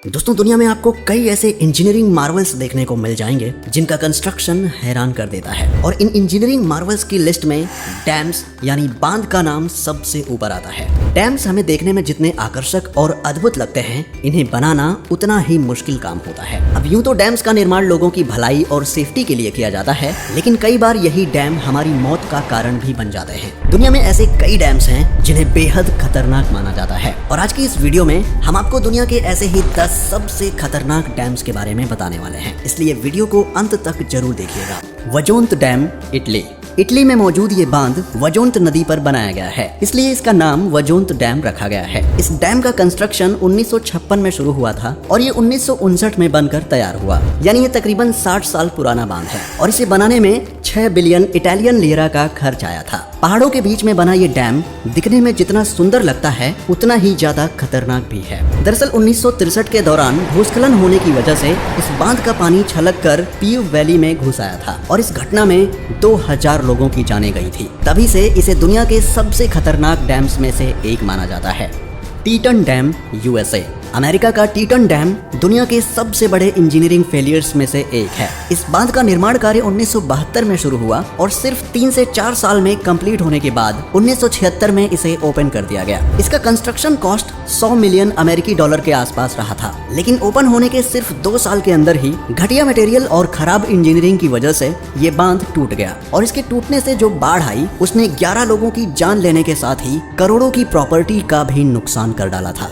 दोस्तों, दुनिया में आपको कई ऐसे इंजीनियरिंग मार्वल्स देखने को मिल जाएंगे जिनका कंस्ट्रक्शन हैरान कर देता है। और इन इंजीनियरिंग मार्वल्स की लिस्ट में डैम्स यानी बांध का नाम सबसे ऊपर आता है। डैम्स हमें देखने में जितने आकर्षक और अद्भुत लगते हैं, इन्हें बनाना उतना ही मुश्किल काम होता है। अब यूं तो डैम्स का निर्माण लोगों की भलाई और सेफ्टी के लिए किया जाता है, लेकिन कई बार यही डैम हमारी मौत का कारण भी बन जाते हैं। दुनिया में ऐसे कई डैम्स हैं जिन्हें बेहद खतरनाक माना जाता है, और आज की इस वीडियो में हम आपको दुनिया के ऐसे ही 10 सबसे खतरनाक डैम्स के बारे में बताने वाले हैं। इसलिए वीडियो को अंत तक जरूर देखिएगा। वजोंत डैम, इटली में मौजूद ये बांध वजोंत नदी पर बनाया गया है, इसलिए इसका नाम वजोंत डैम रखा गया है। इस डैम का कंस्ट्रक्शन 1956 में शुरू हुआ था और ये 1959 में बनकर तैयार हुआ, यानी ये तकरीबन 60 साल पुराना बांध है। और इसे बनाने में 6 बिलियन इटालियन लीरा का खर्च आया था। पहाड़ों के बीच में बना ये डैम दिखने में जितना सुंदर लगता है, उतना ही ज्यादा खतरनाक भी है। दरअसल 1963 के दौरान भूस्खलन होने की वजह से इस बांध का पानी छलक कर पीव वैली में घुस आया था, और इस घटना में 2000 लोगों की जानें गई थी। तभी से इसे दुनिया के सबसे खतरनाक डैम्स में से एक माना जाता है। टीटन डैम, यूएसए। अमेरिका का टीटन डैम दुनिया के सबसे बड़े इंजीनियरिंग फेलियर्स में से एक है। इस बांध का निर्माण कार्य 1972 में शुरू हुआ और सिर्फ 3 से 4 साल में कंप्लीट होने के बाद 1976 में इसे ओपन कर दिया गया। इसका कंस्ट्रक्शन कॉस्ट 100 मिलियन अमेरिकी डॉलर के आसपास रहा था, लेकिन ओपन होने के सिर्फ 2 साल के अंदर ही घटिया मटेरियल और खराब इंजीनियरिंग की वजह से ये बांध टूट गया। और इसके टूटने से जो बाढ़ आई, उसने 11 लोगों की जान लेने के साथ ही करोड़ों की प्रॉपर्टी का भी नुकसान कर डाला था।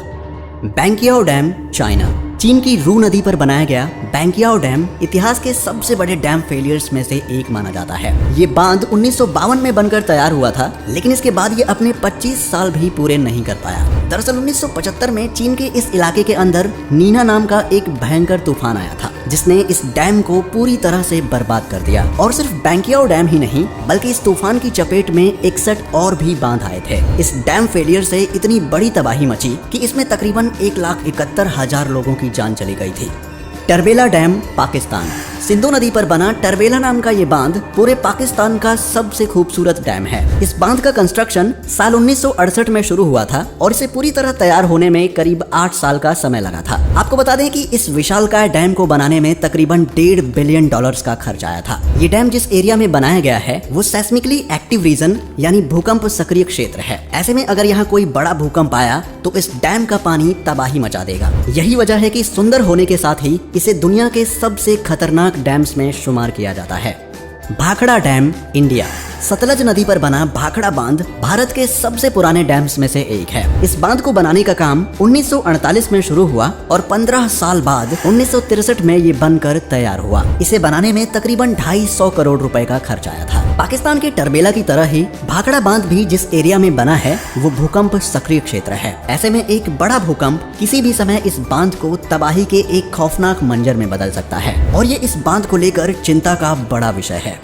बैंकियाओ डैम, चाइना। चीन की रू नदी पर बनाया गया बैंकियाओ डैम इतिहास के सबसे बड़े डैम फेलियर्स में से एक माना जाता है। ये बांध 1952 में बनकर तैयार हुआ था, लेकिन इसके बाद ये अपने 25 साल भी पूरे नहीं कर पाया। दरअसल 1975 में चीन के इस इलाके के अंदर नीना नाम का एक भयंकर तूफान आया था, जिसने इस डैम को पूरी तरह से बर्बाद कर दिया। और सिर्फ बैंकियाओ डैम ही नहीं, बल्कि इस तूफान की चपेट में 61 और भी बांध आए थे। इस डैम फेलियर से इतनी बड़ी तबाही मची कि इसमें तकरीबन 1,71,000 लोगों की जान चली गई थी। टरबेला डैम, पाकिस्तान। सिंधु नदी पर बना टरबेला नाम का ये बांध पूरे पाकिस्तान का सबसे खूबसूरत डैम है। इस बांध का कंस्ट्रक्शन साल 1968 में शुरू हुआ था और इसे पूरी तरह तैयार होने में करीब 8 साल का समय लगा था। आपको बता दें कि इस विशालकाय डैम को बनाने में तकरीबन $1.5 बिलियन का खर्च आया था। ये डैम जिस एरिया में बनाया गया है वो सेस्मिकली एक्टिव रीजन यानी भूकंप सक्रिय क्षेत्र है। ऐसे में अगर यहाँ कोई बड़ा भूकंप आया तो इस डैम का पानी तबाही मचा देगा। यही वजह है कि सुंदर होने के साथ ही इसे दुनिया के सबसे खतरनाक डैम्स में शुमार किया जाता है। Bhakra dam, India. सतलज नदी पर बना भाखड़ा बांध भारत के सबसे पुराने डैम्स में से एक है। इस बांध को बनाने का काम 1948 में शुरू हुआ और 15 साल बाद 1963 में ये बनकर तैयार हुआ। इसे बनाने में तकरीबन 250 करोड़ रुपए का खर्च आया था। पाकिस्तान के टरबेला की तरह ही भाखड़ा बांध भी जिस एरिया में बना है वो भूकंप सक्रिय क्षेत्र है। ऐसे में एक बड़ा भूकंप किसी भी समय इस बांध को तबाही के एक खौफनाक मंजर में बदल सकता है, और ये इस बांध को लेकर चिंता का बड़ा विषय है।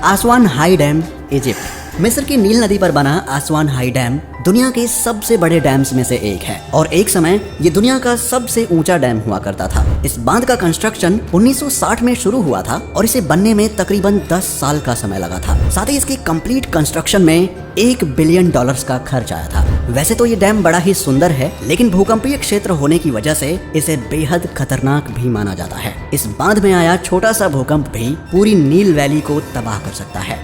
आसवान हाई डैम, इजिप्ट। मिस्र की नील नदी पर बना आसवान हाई डैम दुनिया के सबसे बड़े डैम्स में से एक है, और एक समय ये दुनिया का सबसे ऊंचा डैम हुआ करता था। इस बांध का कंस्ट्रक्शन 1960 में शुरू हुआ था और इसे बनने में तकरीबन 10 साल का समय लगा था। साथ ही इसकी कंप्लीट कंस्ट्रक्शन में $1 बिलियन का खर्च आया था। वैसे तो ये डैम बड़ा ही सुंदर है, लेकिन भूकंपीय क्षेत्र होने की वजह से इसे बेहद खतरनाक भी माना जाता है। इस बांध में आया छोटा सा भूकंप भी पूरी नील वैली को तबाह कर सकता है।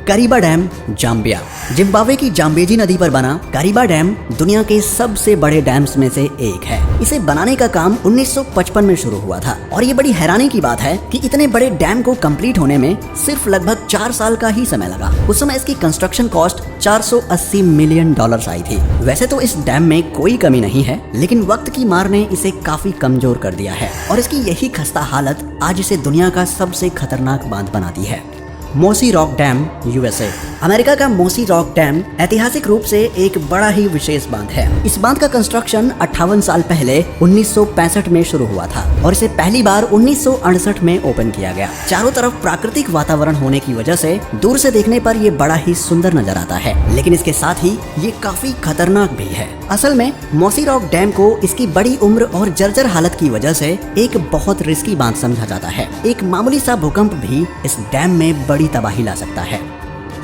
करीबा डैम, जाम्बिया। जिम्बाब्वे की जाम्बेजी नदी पर बना करीबा डैम दुनिया के सबसे बड़े डैम्स में से एक है। इसे बनाने का काम 1955 में शुरू हुआ था, और ये बड़ी हैरानी की बात है कि इतने बड़े डैम को कंप्लीट होने में सिर्फ लगभग 4 साल का ही समय लगा। उस समय इसकी कंस्ट्रक्शन कॉस्ट $480 मिलियन आई थी। वैसे तो इस डैम में कोई कमी नहीं है, लेकिन वक्त की मार ने इसे काफी कमजोर कर दिया है, और इसकी यही खस्ता हालत आज इसे दुनिया का सबसे खतरनाक बांध बनाती है। मोसी रॉक डैम, यूएसए। अमेरिका का मोसी रॉक डैम ऐतिहासिक रूप से एक बड़ा ही विशेष बांध है। इस बांध का कंस्ट्रक्शन 58 साल पहले 1965 में शुरू हुआ था, और इसे पहली बार 1968 में ओपन किया गया। चारों तरफ प्राकृतिक वातावरण होने की वजह से दूर से देखने पर यह बड़ा ही सुंदर नजर आता है, लेकिन इसके साथ ही ये काफी खतरनाक भी है। असल में मोसी रॉक डैम को इसकी बड़ी उम्र और जर्जर हालत की वजह से एक बहुत रिस्की बांध समझा जाता है। एक मामूली सा भूकंप भी इस डैम में बड़ी तबाही ला सकता है।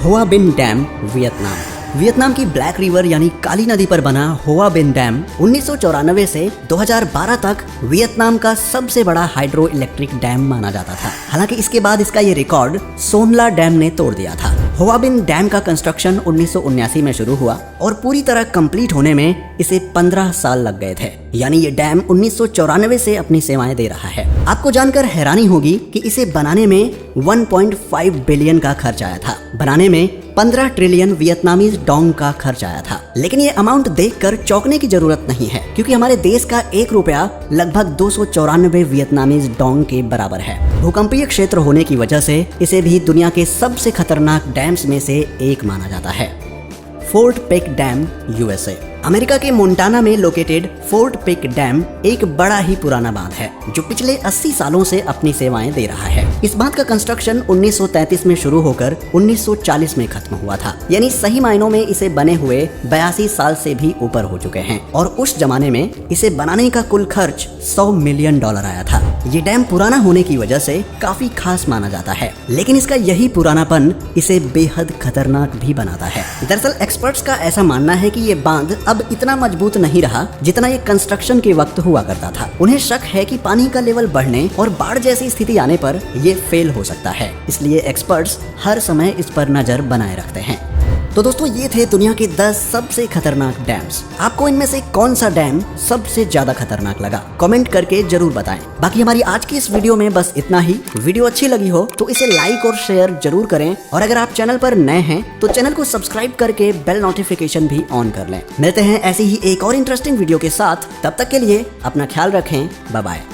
हुआ बिन डैम, वियतनाम। वियतनाम की ब्लैक रिवर यानी काली नदी पर बना होआ बिन डैम 1994 से 2012 तक वियतनाम का सबसे बड़ा हाइड्रो इलेक्ट्रिक डैम माना जाता था। हालांकि इसके बाद इसका ये रिकॉर्ड सोनला डैम ने तोड़ दिया था। होआ बिन डैम का कंस्ट्रक्शन 1979 में शुरू हुआ और पूरी तरह कंप्लीट होने में इसे 15 साल लग गए थे। यानी ये डैम 1994 से अपनी सेवाएं दे रहा है। आपको जानकर हैरानी होगी कि इसे बनाने में 1.5 बिलियन का खर्च आया था। बनाने में 15 ट्रिलियन वियतनामीज डोंग का खर्च आया था। लेकिन ये अमाउंट देखकर चौंकने की जरूरत नहीं है, क्योंकि हमारे देश का 1 रुपया लगभग 294 वियतनामीज डोंग के बराबर है। भूकंपीय क्षेत्र होने की वजह से इसे भी दुनिया के सबसे खतरनाक डैम्स में से एक माना जाता है। Fort Peck Dam USA. America के मोंटाना में लोकेटेड फोर्ट पिक डैम एक बड़ा ही पुराना बांध है जो पिछले 80 सालों से अपनी सेवाएं दे रहा है। इस बांध का कंस्ट्रक्शन 1933 में शुरू होकर 1940 में खत्म हुआ था। यानी सही मायनों में इसे बने हुए 82 साल से भी ऊपर हो चुके हैं और उस जमाने में इसे बनाने का कुल खर्च $100 मिलियन आया था। ये डैम पुराना होने की वजह से काफी खास माना जाता है, लेकिन इसका यही पुरानापन इसे बेहद खतरनाक भी बनाता है। दरअसल एक्सपर्ट्स का ऐसा मानना है कि ये बांध अब इतना मजबूत नहीं रहा जितना ये कंस्ट्रक्शन के वक्त हुआ करता था। उन्हें शक है कि पानी का लेवल बढ़ने और बाढ़ जैसी स्थिति आने पर ये फेल हो सकता है। इसलिए एक्सपर्ट्स हर समय इस पर नजर बनाए रखते हैं। तो दोस्तों, ये थे दुनिया के 10 सबसे खतरनाक डैम्स। आपको इनमें से कौन सा डैम सबसे ज्यादा खतरनाक लगा, कमेंट करके जरूर बताएं। बाकी हमारी आज की इस वीडियो में बस इतना ही। वीडियो अच्छी लगी हो तो इसे लाइक और शेयर जरूर करें, और अगर आप चैनल पर नए हैं तो चैनल को सब्सक्राइब करके बेल नोटिफिकेशन भी ऑन कर लें। मिलते हैं ऐसी ही एक और इंटरेस्टिंग वीडियो के साथ। तब तक के लिए अपना ख्याल रखें। Bye bye.